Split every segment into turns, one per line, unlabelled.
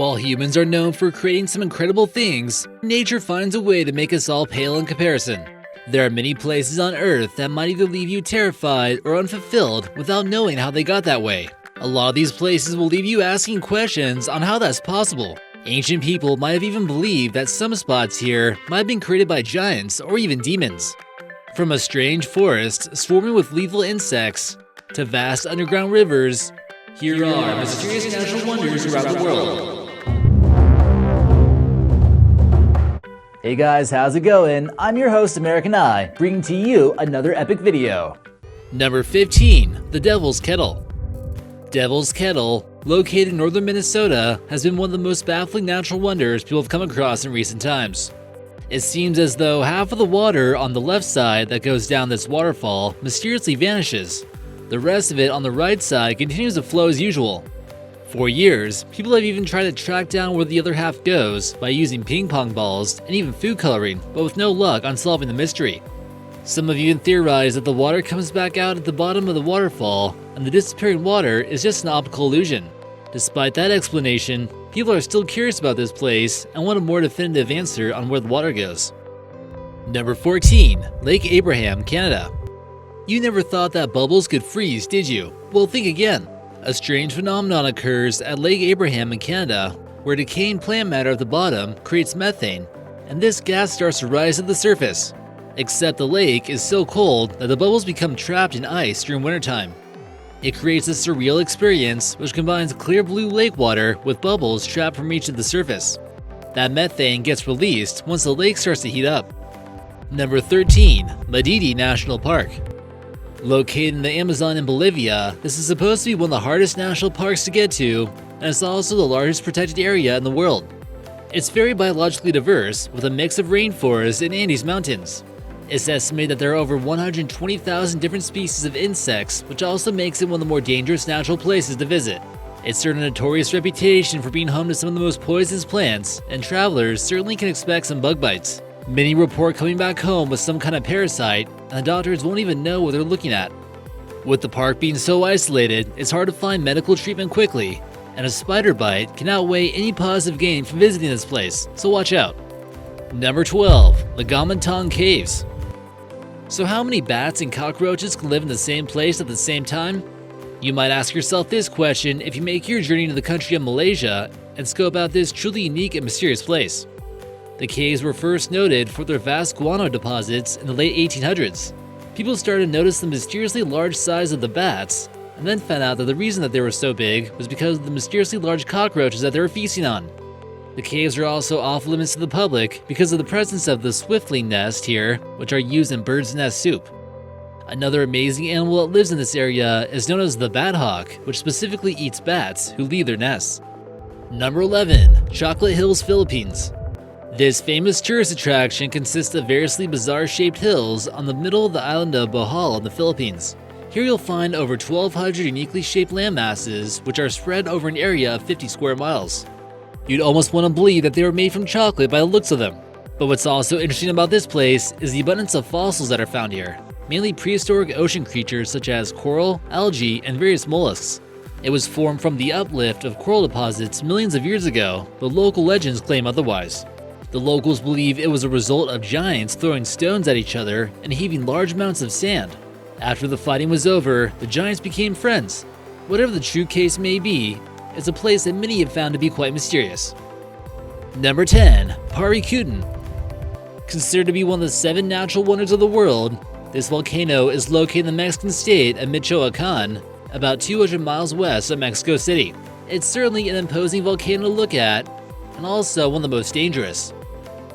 While humans are known for creating some incredible things, nature finds a way to make us all pale in comparison. There are many places on Earth that might either leave you terrified or unfulfilled without knowing how they got that way. A lot of these places will leave you asking questions on how that's possible. Ancient people might have even believed that some spots here might have been created by giants or even demons. From a strange forest swarming with lethal insects to vast underground rivers, here are mysterious natural wonders around the world.
Hey guys, how's it going? I'm your host American Eye, bringing to you another epic video.
Number 15. The Devil's Kettle. Devil's Kettle, located in northern Minnesota, has been one of the most baffling natural wonders people have come across in recent times. It seems as though half of the water on the left side that goes down this waterfall mysteriously vanishes. The rest of it on the right side continues to flow as usual. For years, people have even tried to track down where the other half goes by using ping pong balls and even food coloring, but with no luck on solving the mystery. Some have even theorized that the water comes back out at the bottom of the waterfall, and the disappearing water is just an optical illusion. Despite that explanation, people are still curious about this place and want a more definitive answer on where the water goes. Number 14. Lake Abraham, Canada. You never thought that bubbles could freeze, did you? Well, think again. A strange phenomenon occurs at Lake Abraham in Canada, where decaying plant matter at the bottom creates methane, and this gas starts to rise to the surface. Except the lake is so cold that the bubbles become trapped in ice during wintertime. It creates a surreal experience which combines clear blue lake water with bubbles trapped from reaching the surface. That methane gets released once the lake starts to heat up. Number 13. Madidi National Park. Located in the Amazon in Bolivia, this is supposed to be one of the hardest national parks to get to, and it's also the largest protected area in the world. It's very biologically diverse, with a mix of rainforest and Andes Mountains. It's estimated that there are over 120,000 different species of insects, which also makes it one of the more dangerous natural places to visit. It's earned a notorious reputation for being home to some of the most poisonous plants, and travelers certainly can expect some bug bites. Many report coming back home with some kind of parasite, and the doctors won't even know what they're looking at. With the park being so isolated, it's hard to find medical treatment quickly, and a spider bite can outweigh any positive gain from visiting this place, so watch out. Number 12. The Gomantong Caves. So how many bats and cockroaches can live in the same place at the same time? You might ask yourself this question if you make your journey to the country of Malaysia and scope out this truly unique and mysterious place. The caves were first noted for their vast guano deposits in the late 1800s. People started to notice the mysteriously large size of the bats, and then found out that the reason that they were so big was because of the mysteriously large cockroaches that they were feasting on. The caves are also off limits to the public because of the presence of the swiftling nest here, which are used in bird's nest soup. Another amazing animal that lives in this area is known as the bat hawk, which specifically eats bats who leave their nests. Number 11. Chocolate Hills, Philippines. This famous tourist attraction consists of variously bizarre-shaped hills on the middle of the island of Bohol in the Philippines. Here you'll find over 1,200 uniquely shaped landmasses, which are spread over an area of 50 square miles. You'd almost want to believe that they were made from chocolate by the looks of them. But what's also interesting about this place is the abundance of fossils that are found here, mainly prehistoric ocean creatures such as coral, algae, and various mollusks. It was formed from the uplift of coral deposits millions of years ago, but local legends claim otherwise. The locals believe it was a result of giants throwing stones at each other and heaving large amounts of sand. After the fighting was over, the giants became friends. Whatever the true case may be, it's a place that many have found to be quite mysterious. Number 10. Parícutin. Considered to be one of the 7 natural wonders of the world, this volcano is located in the Mexican state of Michoacán, about 200 miles west of Mexico City. It's certainly an imposing volcano to look at, and also one of the most dangerous.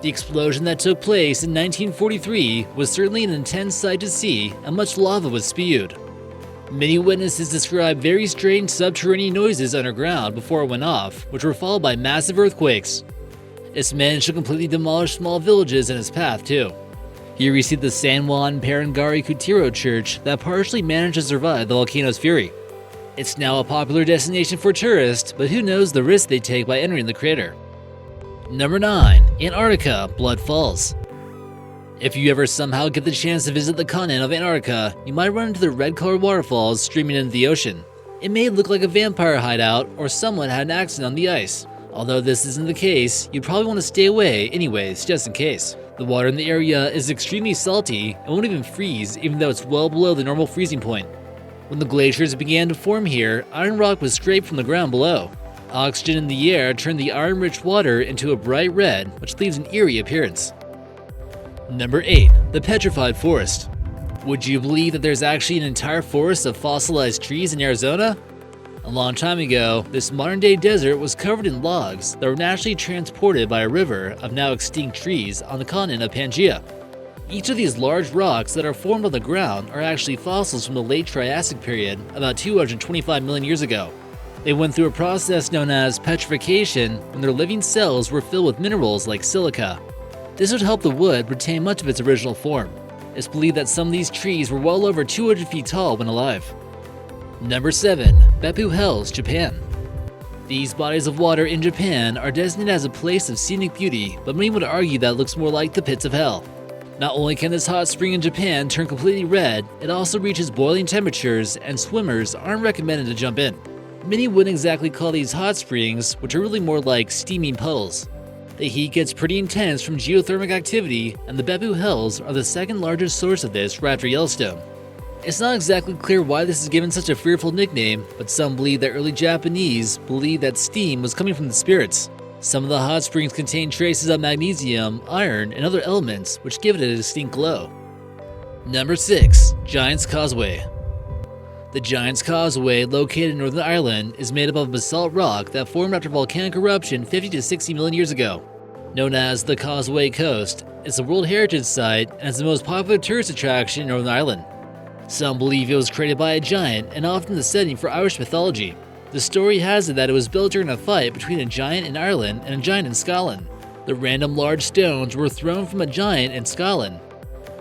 The explosion that took place in 1943 was certainly an intense sight to see, and much lava was spewed. Many witnesses described very strange subterranean noises underground before it went off, which were followed by massive earthquakes. It's managed to completely demolish small villages in its path too. Here you see the San Juan Parangari Cutiro Church that partially managed to survive the volcano's fury. It's now a popular destination for tourists, but who knows the risk they take by entering the crater. Number 9. Antarctica, Blood Falls. If you ever somehow get the chance to visit the continent of Antarctica, you might run into the red-colored waterfalls streaming into the ocean. It may look like a vampire hideout, or someone had an accident on the ice. Although this isn't the case, you'd probably want to stay away anyways, just in case. The water in the area is extremely salty and won't even freeze even though it's well below the normal freezing point. When the glaciers began to form here, iron rock was scraped from the ground below. Oxygen in the air turned the iron-rich water into a bright red, which leaves an eerie appearance. Number 8. The Petrified Forest. Would you believe that there's actually an entire forest of fossilized trees in Arizona? A long time ago, this modern-day desert was covered in logs that were naturally transported by a river of now extinct trees on the continent of Pangaea. Each of these large rocks that are formed on the ground are actually fossils from the late Triassic period, about 225 million years ago. They went through a process known as petrification when their living cells were filled with minerals like silica. This would help the wood retain much of its original form. It's believed that some of these trees were well over 200 feet tall when alive. Number 7. Beppu Hills, Japan. These bodies of water in Japan are designated as a place of scenic beauty, but many would argue that it looks more like the pits of hell. Not only can this hot spring in Japan turn completely red, it also reaches boiling temperatures and swimmers aren't recommended to jump in. Many wouldn't exactly call these hot springs, which are really more like steaming puddles. The heat gets pretty intense from geothermal activity, and the Beppu Hills are the second largest source of this right after Yellowstone. It's not exactly clear why this is given such a fearful nickname, but some believe that early Japanese believed that steam was coming from the spirits. Some of the hot springs contain traces of magnesium, iron, and other elements, which give it a distinct glow. Number 6. Giant's Causeway. The Giant's Causeway, located in Northern Ireland, is made up of basalt rock that formed after volcanic eruption 50 to 60 million years ago. Known as the Causeway Coast, it's a World Heritage Site and is the most popular tourist attraction in Northern Ireland. Some believe it was created by a giant and often the setting for Irish mythology. The story has it that it was built during a fight between a giant in Ireland and a giant in Scotland. The random large stones were thrown from a giant in Scotland.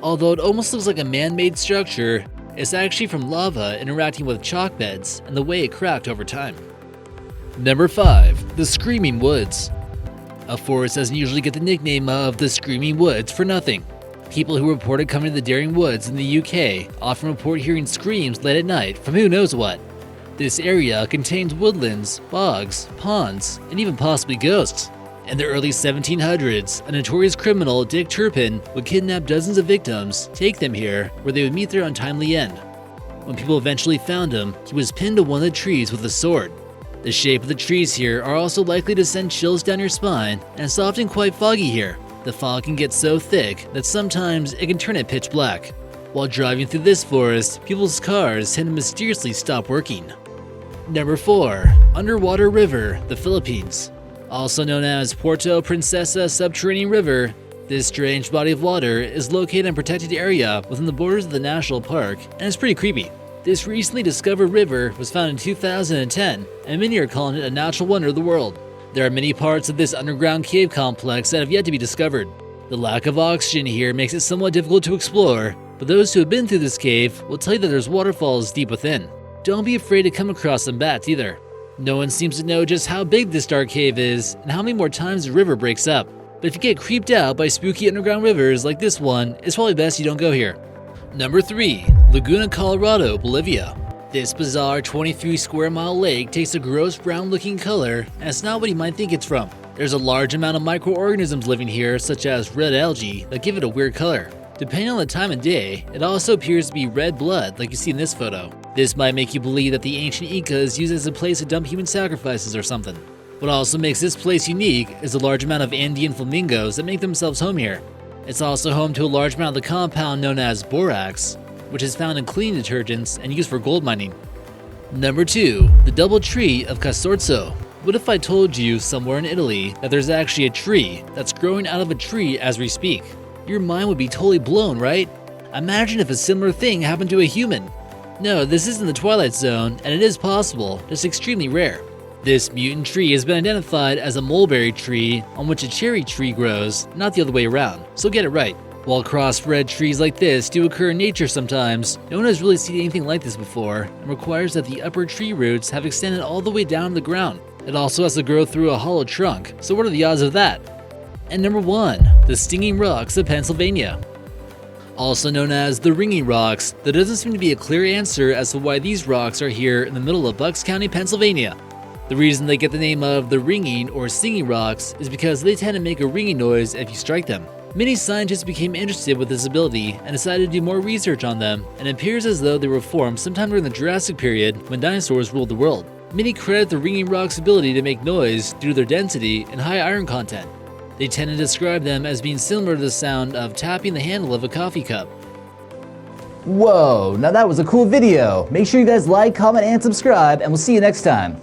Although it almost looks like a man-made structure, it's actually from lava interacting with chalk beds and the way it cracked over time. Number 5. The Screaming Woods. A forest doesn't usually get the nickname of the Screaming Woods for nothing. People who reported coming to the Daring Woods in the UK often report hearing screams late at night from who knows what. This area contains woodlands, bogs, ponds, and even possibly ghosts. In the early 1700s, a notorious criminal, Dick Turpin, would kidnap dozens of victims, take them here, where they would meet their untimely end. When people eventually found him, he was pinned to one of the trees with a sword. The shape of the trees here are also likely to send chills down your spine, and it's often quite foggy here. The fog can get so thick that sometimes it can turn it pitch black. While driving through this forest, people's cars tend to mysteriously stop working. Number 4. Underwater River, the Philippines. Also known as Puerto Princesa Subterranean River, this strange body of water is located in a protected area within the borders of the national park, and it's pretty creepy. This recently discovered river was found in 2010, and many are calling it a natural wonder of the world. There are many parts of this underground cave complex that have yet to be discovered. The lack of oxygen here makes it somewhat difficult to explore, but those who have been through this cave will tell you that there's waterfalls deep within. Don't be afraid to come across some bats either. No one seems to know just how big this dark cave is and how many more times the river breaks up. But if you get creeped out by spooky underground rivers like this one, it's probably best you don't go here. Number 3. Laguna, Colorado, Bolivia. This bizarre 23 square mile lake takes a gross brown looking color, and it's not what you might think it's from. There's a large amount of microorganisms living here, such as red algae, that give it a weird color. Depending on the time of day, it also appears to be red blood like you see in this photo. This might make you believe that the ancient Incas used it as a place to dump human sacrifices or something. What also makes this place unique is the large amount of Andean flamingos that make themselves home here. It's also home to a large amount of the compound known as borax, which is found in cleaning detergents and used for gold mining. Number 2. The Doubletree of Casorzo. What if I told you somewhere in Italy that there's actually a tree that's growing out of a tree as we speak? Your mind would be totally blown, right? Imagine if a similar thing happened to a human. No, this isn't the Twilight Zone, and it is possible, just extremely rare. This mutant tree has been identified as a mulberry tree on which a cherry tree grows, not the other way around, so get it right. While crossbred trees like this do occur in nature sometimes, no one has really seen anything like this before, and requires that the upper tree roots have extended all the way down to the ground. It also has to grow through a hollow trunk, so what are the odds of that? And number 1, the Stinging Rocks of Pennsylvania. Also known as the Ringing Rocks, there doesn't seem to be a clear answer as to why these rocks are here in the middle of Bucks County, Pennsylvania. The reason they get the name of the ringing or singing rocks is because they tend to make a ringing noise if you strike them. Many scientists became interested with this ability and decided to do more research on them, and it appears as though they were formed sometime during the Jurassic period when dinosaurs ruled the world. Many credit the ringing rock's ability to make noise due to their density and high iron content. They tend to describe them as being similar to the sound of tapping the handle of a coffee cup.
Whoa, now that was a cool video. Make sure you guys like, comment, and subscribe, and we'll see you next time.